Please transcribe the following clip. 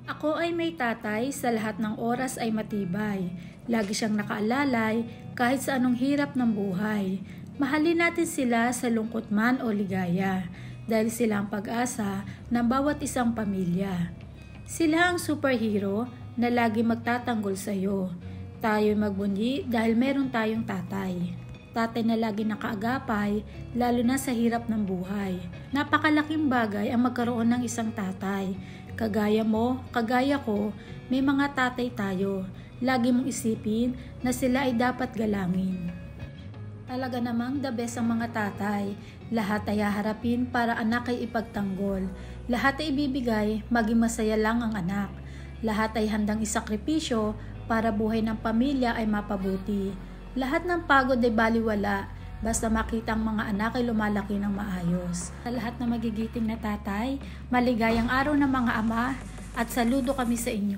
Ako ay may tatay, sa lahat ng oras ay matibay. Lagi siyang nakaalalay kahit sa anong hirap ng buhay. Mahalin natin sila sa lungkot man o ligaya, dahil sila ang pag-asa ng bawat isang pamilya. Sila ang superhero na lagi magtatanggol sa iyo. Tayo'y magbunyi dahil meron tayong tatay. Tatay na lagi nakaagapay, lalo na sa hirap ng buhay. Napakalaking bagay ang magkaroon ng isang tatay. Kagaya mo, kagaya ko, may mga tatay tayo. Lagi mong isipin na sila ay dapat galangin. Talaga namang the best ang mga tatay. Lahat ay haharapin para anak ay ipagtanggol. Lahat ay ibibigay, maging masaya lang ang anak. Lahat ay handang isakripisyo para buhay ng pamilya ay mapabuti. Lahat ng pagod ay baliwala, basta makita ang mga anak ay lumalaki ng maayos. Sa lahat na magigiting na tatay, maligayang araw ng mga ama at saludo kami sa inyo.